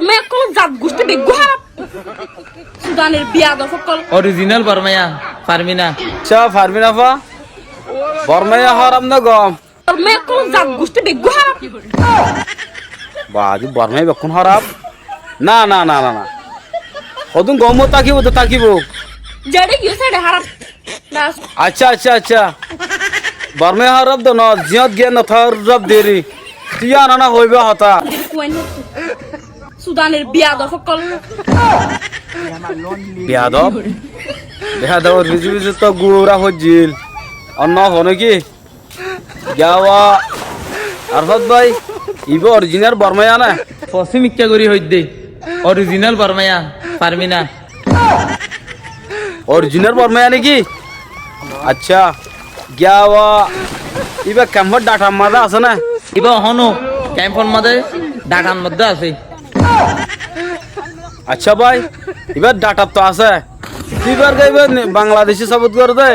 মেয়ে কোন জাত গোষ্ঠী বেগু হারাপ সুদানের বিয়াদব সকল অরিজিনাল বর্মায়া ফারমিনা আচ্ছা ফারমিনা ফা বর্মায়া হারাম না গম মেয়ে কোন জাত গোষ্ঠী বেগু হারাপ বাজি বর্মাই বেকুন হারাম না না না না না ওদুন গম তাকিব জেডে কি সেডে হারাপ না আচ্ছা আচ্ছা আচ্ছা বর্মাই হারাম তো ন জিয়ত গে ন থর রব দেরি তিয়া না হইবে হতা সুদানের বিয়াদব সকল বিয়াদব বিয়াদব রিজু রিজু তো গুরা হজিল অন্য হনে কি যাওয়া আরফত ভাই ইবো অরিজিনাল বর্মায়া না পশ্চিম ইচ্ছা করি হইতে অরিজিনাল বর্মায়া ফারমিনা অরিজিনাল বর্মায়া নাকি আচ্ছা যাওয়া ইবা ক্যাম্পর ডাটা মাদা আছে না ইবা হনো ক্যাম্পের মধ্যে ডাটার মধ্যে আছে আচ্ছা ভাই এবার ডাটা তো আছে এবার এবার বাংলাদেশি সাবুত করে দে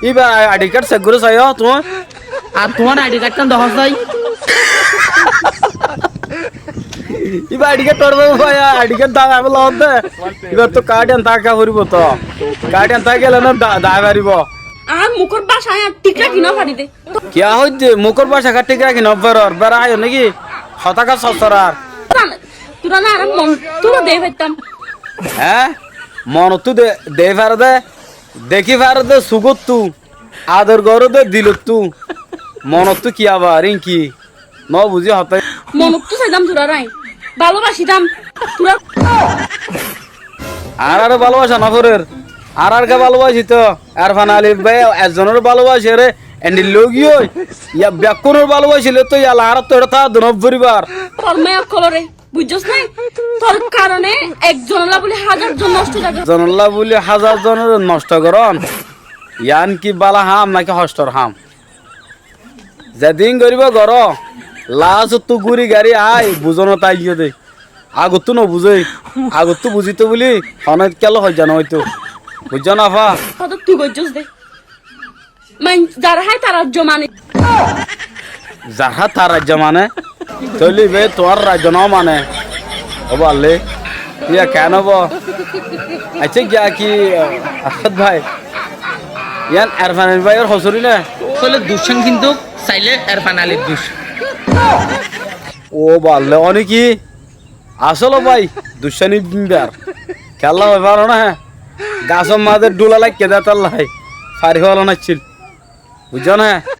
এবার আইডি কার্ড চেক করে চাই তোমার আর তোমার আইডি কার্ডটা দেখা যায় এবার আইডি কার্ড করবে ভাই আইডি কার্ড দাগ আবে লদ দে এবার তো কার্ড এন টাকা করিব তো কার্ড এন টাকা গেলে না দাগ পারিব আর মুখর বাসায় ঠিক রাখি না পারি দে কিয়া হইছে মুখর বাসা কাটি রাখি নব্বর বেড়া আয় নাকি হতাকা সসরার তোরা না আর মন তোরা দে পাইতাম হ্যাঁ মন তু দে ফার দে দেখি ফার দে সুগত তু আদর গর দে দিল তু মন তু কি আবার কি ন বুঝি হতে মন তো চাইতাম তোরা রাই ভালোবাসিতাম তোরা আর ভালোবাসা নফরের আর কে ভালোবাসি তো আরফান আলিফ ভাই একজনের ভালোবাসি রে এন্ডি লগিও ইয়া ব্যাকুনের ভালোবাসিলে তো ইয়া আর তো এটা দনব পরিবার তোর মেয়ে কলরে বুঝছস নাই তোর কারণে একজন না বলে হাজার জন নষ্ট থাকে জনল্লা বলে হাজার জনের নষ্ট করন ইয়ান কি বালা হাম নাকি হস্টর হাম যেদিন করিব গর লাশ তু গুড়ি গাড়ি আই বুঝনো তাই গিয়ে দে আগত তো নবুঝে আগত তো বুঝিতো বলি অনেক কেল হয় জানো হয়তো বুঝছ না ফা কত তুই বুঝছস দে মান যারা হয় তারা জমানে যাহা তার রাজ্য মানে তৈলি বে তোমার রাজ্য ন মানে ও বললে ইয়া কেন হব আচ্ছা গিয়া কি আসাদ ভাই ইয়ান আরফান ভাইয়ের হসরি না আসলে দুঃসং কিন্তু চাইলে এরফান আলীর দুষ ও বললে অনেকই আসলো ভাই দুঃসানি বিম্বার খেলা হয় পারো না হ্যাঁ গাছের মাঝে ডোলা লাগে কেদার তাল্লাই ফারি হলো না ছিল বুঝছো না